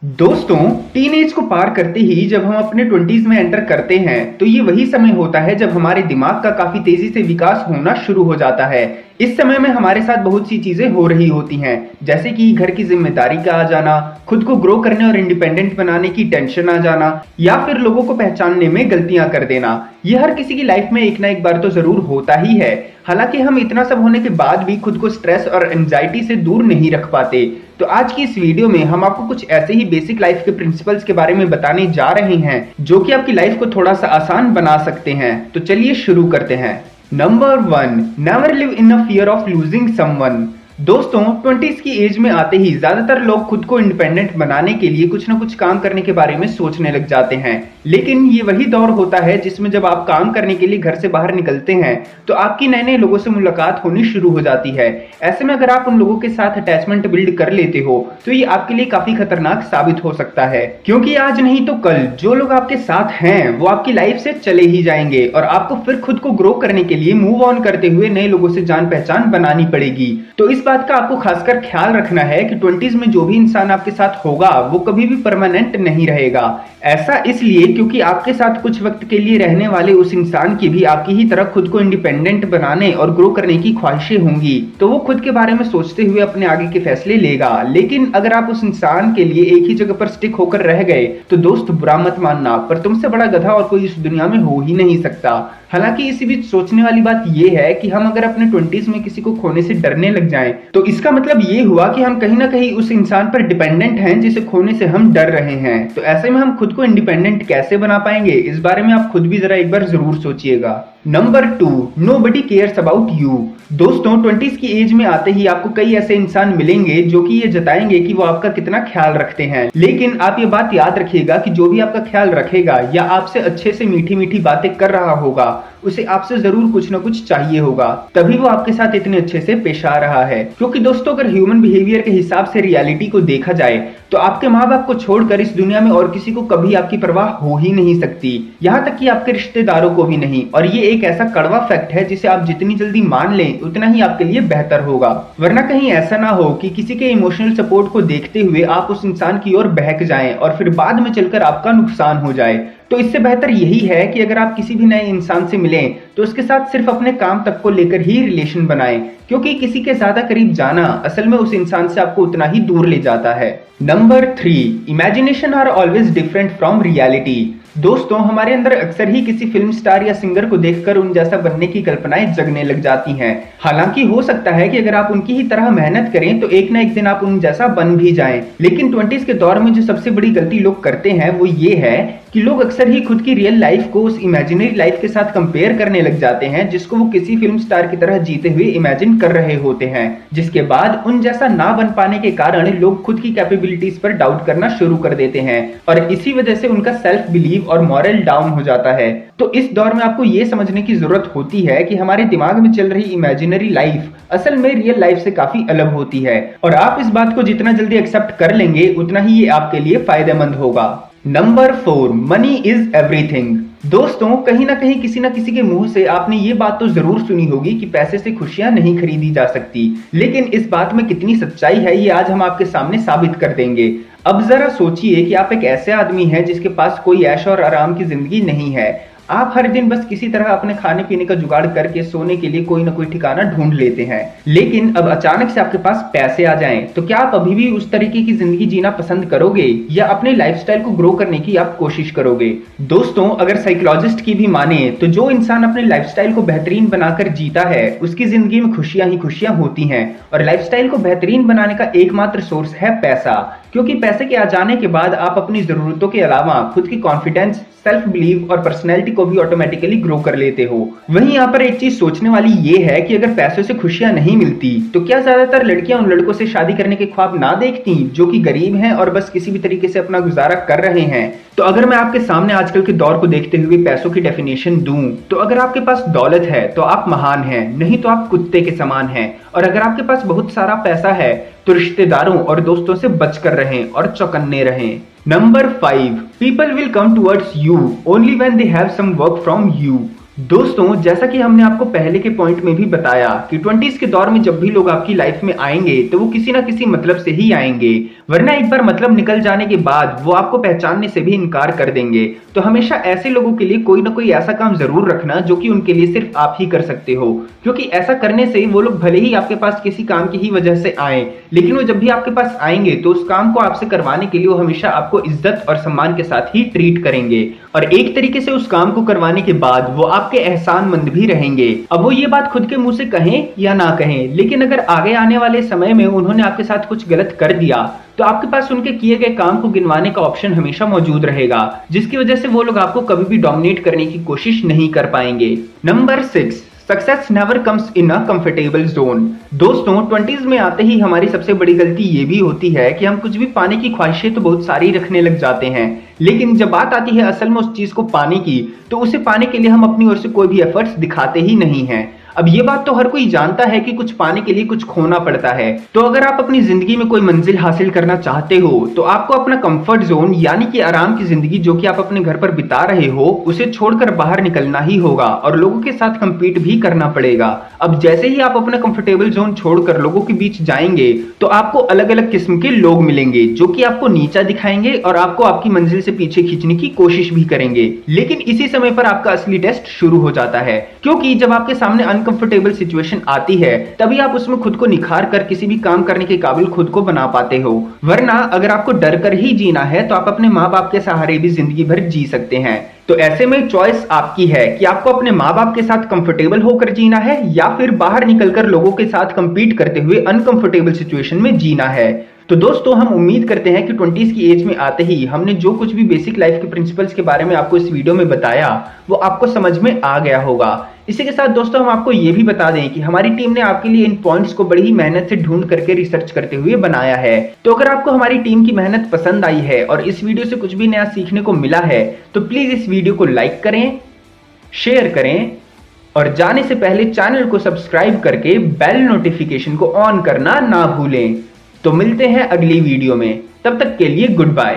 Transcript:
दोस्तों, टीनेज को पार करते ही जब हम अपने 20s में एंटर करते हैं तो ये वही समय होता है जब हमारे दिमाग का काफी तेजी से विकास होना शुरू हो जाता है। इस समय में हमारे साथ बहुत सी चीजें हो रही होती हैं, जैसे कि घर की जिम्मेदारी का आ जाना, खुद को ग्रो करने और इंडिपेंडेंट बनाने की टेंशन आ जाना, या फिर लोगों को पहचानने में गलतियां कर देना। ये हर किसी की लाइफ में एक ना एक बार तो जरूर होता ही है। हालांकि हम इतना सब होने के बाद भी खुद को स्ट्रेस और एंजाइटी से दूर नहीं रख पाते। तो आज की इस वीडियो में हम आपको कुछ ऐसे ही बेसिक लाइफ के प्रिंसिपल्स के बारे में बताने जा रहे हैं जो कि आपकी लाइफ को थोड़ा सा आसान बना सकते हैं। तो चलिए शुरू करते हैं। Number 1, never live in a fear of losing someone. दोस्तों, 20s की एज में आते ही ज्यादातर लोग खुद को इंडिपेंडेंट बनाने के लिए कुछ ना कुछ काम करने के बारे में सोचने लग जाते हैं। लेकिन ये वही दौर होता है जिसमें जब आप काम करने के लिए घर से बाहर निकलते हैं तो आपकी नए नए लोगों से मुलाकात होनी शुरू हो जाती है। ऐसे में अगर आप उन लोगों के साथ अटैचमेंट बिल्ड कर लेते हो तो ये आपके लिए काफी खतरनाक साबित हो सकता है, क्योंकि आज नहीं तो कल जो लोग आपके साथ हैं वो आपकी लाइफ से चले ही जाएंगे और आपको फिर खुद को ग्रो करने के लिए मूव ऑन करते हुए नए लोगों से जान पहचान बनानी पड़ेगी। तो इस बात का आपको खासकर ख्याल रखना है कि 20s में जो भी इंसान आपके साथ होगा वो कभी भी परमानेंट नहीं रहेगा। ऐसा इसलिए क्योंकि आपके साथ कुछ वक्त के लिए रहने वाले उस इंसान की भी आपकी ही तरह खुद को इंडिपेंडेंट बनाने और ग्रो करने की ख्वाहिशें होंगी। तो वो खुद के बारे में सोचते हुए अपने आगे के फैसले लेगा। लेकिन अगर आप उस इंसान के लिए एक ही जगह पर स्टिक होकर रह गए तो दोस्त, बुरा मत मानना, पर तुमसे बड़ा गधा और कोई इस दुनिया में हो ही नहीं सकता। हालांकि इसी बीच सोचने वाली बात यह है कि हम अगर अपने 20s में किसी को खोने से डरने लग जाएं तो इसका मतलब ये हुआ कि हम कहीं ना कहीं उस इंसान पर डिपेंडेंट हैं जिसे खोने से हम डर रहे हैं। तो ऐसे में हम खुद को इंडिपेंडेंट कैसे बना पाएंगे, इस बारे में आप खुद भी जरा एक बार जरूर सोचिएगा। Number 2, nobody cares about you. दोस्तों, 20s की एज में आते ही आपको कई ऐसे इंसान मिलेंगे जो कि ये जताएंगे कि वो आपका कितना ख्याल रखते हैं। लेकिन आप ये बात याद रखिएगा कि जो भी आपका ख्याल रखेगा या आपसे अच्छे से मीठी मीठी बातें कर रहा होगा उसे आपसे जरूर कुछ ना कुछ चाहिए होगा, तभी वो आपके साथ इतने अच्छे से पेश आ रहा है। क्योंकि दोस्तों, अगर ह्यूमन बिहेवियर के हिसाब से रियलिटी को देखा जाए तो आपके माँ बाप को छोड़कर इस दुनिया में और किसी को कभी आपकी परवाह हो ही नहीं सकती, यहाँ तक कि आपके रिश्तेदारों को भी नहीं। और ये एक ऐसा कड़वा फैक्ट है जिसे आप जितनी जल्दी मान लें उतना ही आपके लिए बेहतर होगा। वरना कहीं ऐसा ना हो कि किसी के इमोशनल सपोर्ट को देखते हुए आप उस इंसान की ओर बहक जाएं और फिर बाद में चलकर आपका नुकसान हो जाए। तो इससे बेहतर यही है कि अगर आप किसी भी नए इंसान से मिलें तो उसके साथ सिर्फ अपने काम तक को लेकर ही रिलेशन बनाएं, क्योंकि किसी के ज्यादा करीब जाना असल में उस इंसान से आपको उतना ही दूर ले जाता है। Number 3, imagination are always different from reality. दोस्तों, हमारे अंदर अक्सर ही किसी फिल्म स्टार या सिंगर को देखकर उन जैसा बनने की कल्पनाएं जगने लग जाती हैं। हालांकि हो सकता है कि अगर आप उनकी ही तरह मेहनत करें तो एक ना एक दिन आप उन जैसा बन भी जाएं। लेकिन 20s के दौर में जो सबसे बड़ी गलती लोग करते हैं वो ये है कि लोग अक्सर ही खुद की रियल लाइफ को उस इमेजिनरी लाइफ के साथ कंपेयर करने लग जाते हैं जिसको वो किसी फिल्म स्टार की तरह जीते हुए इमेजिन कर रहे होते हैं, जिसके बाद उन जैसा ना बन पाने के कारण लोग खुद की कैपेबिलिटीज पर डाउट करना शुरू कर देते हैं और इसी वजह से उनका सेल्फ बिलीव और मॉरल डाउन हो जाता है। तो इस दौर में आपको ये समझने की जरूरत होती है कि हमारे दिमाग में चल रही इमेजिनरी लाइफ असल में रियल लाइफ से काफी अलग होती है और आप इस बात को जितना जल्दी एक्सेप्ट कर लेंगे उतना ही ये आपके लिए फायदेमंद होगा। Number 4, money is everything. दोस्तों, कहीं ना कहीं किसी ना किसी के मुंह से आपने ये बात तो जरूर सुनी होगी कि पैसे से खुशियां नहीं खरीदी जा सकती, लेकिन इस बात में कितनी सच्चाई है ये आज हम आपके सामने साबित कर देंगे। अब जरा सोचिए कि आप एक ऐसे आदमी हैं जिसके पास कोई ऐश और आराम की जिंदगी नहीं है। आप हर दिन बस किसी तरह अपने खाने पीने का जुगाड़ करके सोने के लिए कोई ना कोई ठिकाना ढूंढ लेते हैं। लेकिन अब अचानक से आपके पास पैसे आ जाएं, तो क्या आप अभी भी उस तरीके की जिंदगी जीना पसंद करोगे या अपने लाइफस्टाइल को ग्रो करने की आप कोशिश करोगे? दोस्तों, अगर साइकोलॉजिस्ट की भी माने तो जो इंसान अपने लाइफस्टाइल को बेहतरीन बनाकर जीता है उसकी जिंदगी में खुशियां ही खुशियां होती हैं और लाइफस्टाइल को बेहतरीन बनाने का एकमात्र सोर्स है पैसा। क्योंकि पैसे के आ जाने के बाद आप अपनी जरूरतों के अलावा खुद की कॉन्फिडेंस, सेल्फ बिलीव और पर्सनैलिटी को भी ऑटोमेटिकली ग्रो कर लेते हो। वहीं यहाँ पर एक चीज सोचने वाली ये है कि अगर पैसों से खुशियां नहीं मिलती तो क्या ज्यादातर लड़कियां उन लड़कों से शादी करने के ख्वाब ना देखती जो कि गरीब हैं और बस किसी भी तरीके से अपना गुजारा कर रहे हैं? तो अगर मैं आपके सामने आजकल के दौर को देखते हुए पैसों की डेफिनेशन दूं तो अगर आपके पास दौलत है तो आप महान हैं, नहीं तो आप कुत्ते के समान हैं। और अगर आपके पास बहुत सारा पैसा है तो रिश्तेदारों और दोस्तों से बचकर रहें और चौकन्ने रहें। Number 5, people will come towards you only when they have some work from you. दोस्तों, जैसा कि हमने आपको पहले के पॉइंट में भी बताया कि 20s के दौर में जब भी लोग आपकी लाइफ में आएंगे तो वो किसी ना किसी मतलब से ही आएंगे, वरना एक बार मतलब निकल जाने के बाद वो आपको पहचानने से भी इनकार कर देंगे। तो हमेशा ऐसे लोगों के लिए कोई ना कोई ऐसा काम जरूर रखना जो कि उनके लिए सिर्फ आप ही कर सकते हो, क्योंकि ऐसा करने से वो लोग भले ही आपके पास किसी काम की ही वजह से आए, लेकिन वो जब भी आपके पास आएंगे तो उस काम को आपसे करवाने के लिए वो हमेशा आपको इज्जत और सम्मान के साथ ही ट्रीट करेंगे, और एक तरीके से उस काम को करवाने के बाद वो आपके एहसानमंद भी रहेंगे। अब वो ये बात खुद के मुंह से कहें या ना कहें, लेकिन अगर आगे आने वाले समय में उन्होंने आपके साथ कुछ गलत कर दिया तो आपके पास उनके किए गए काम को गिनवाने का ऑप्शन हमेशा मौजूद रहेगा, जिसकी वजह से वो लोग आपको कभी भी डोमिनेट करने की कोशिश नहीं कर पाएंगे। Number 6, success never comes in a comfortable zone. दोस्तों, 20s में आते ही हमारी सबसे बड़ी गलती ये भी होती है कि हम कुछ भी पाने की ख्वाहिशें तो बहुत सारी रखने लग जाते हैं, लेकिन जब बात आती है असल में उस चीज को पाने की, तो उसे पाने के लिए हम अपनी ओर से कोई भी एफर्ट्स दिखाते ही नहीं हैं। अब ये बात तो हर कोई जानता है कि कुछ पाने के लिए कुछ खोना पड़ता है। तो अगर आप अपनी जिंदगी में कोई मंजिल हासिल करना चाहते हो तो आपको अपना कंफर्ट जोन यानी कि आराम की जिंदगी जो कि आप अपने घर पर बिता रहे हो उसे छोड़कर बाहर निकलना ही होगा और लोगों के साथ compete भी करना पड़ेगा। अब जैसे ही आप अपना कंफर्टेबल जोन छोड़कर लोगों के बीच जाएंगे तो आपको अलग अलग किस्म के लोग मिलेंगे जो कि आपको नीचा दिखाएंगे और आपको आपकी मंजिल से पीछे खींचने की कोशिश भी करेंगे। लेकिन इसी समय पर आपका असली टेस्ट शुरू हो जाता है, क्योंकि जब आपके सामने अनकंफर्टेबल सिचुएशन आती है तभी आप उसमें खुद को निखार कर किसी भी काम करने के काबिल खुद को बना पाते हो, वरना अगर आपको डर कर ही जीना है तो आप अपने माँ बाप के सहारे भी जिंदगी भर जी सकते हैं। तो ऐसे में चॉइस आपकी है कि आपको अपने माँ बाप के साथ कंफर्टेबल होकर जीना है या फिर बाहर निकलकर लोगों के साथ कंपीट करते हुए अनकंफर्टेबल सिचुएशन में जीना है। तो दोस्तों, हम उम्मीद करते हैं कि 20s की एज में आते ही हमने जो कुछ भी बेसिक लाइफ के प्रिंसिपल्स के बारे में आपको इस वीडियो में बताया वो आपको समझ में आ गया होगा। इसी के साथ दोस्तों हम आपको ये भी बता दें कि हमारी टीम ने आपके लिए इन पॉइंट्स को बड़ी ही मेहनत से ढूंढ करके रिसर्च करते हुए बनाया है। तो अगर आपको हमारी टीम की मेहनत पसंद आई है और इस वीडियो से कुछ भी नया सीखने को मिला है तो प्लीज इस वीडियो को लाइक करें, शेयर करें और जाने से पहले चैनल को सब्सक्राइब करके बेल नोटिफिकेशन को ऑन करना ना भूलें। तो मिलते हैं अगली वीडियो में, तब तक के लिए गुड बाय।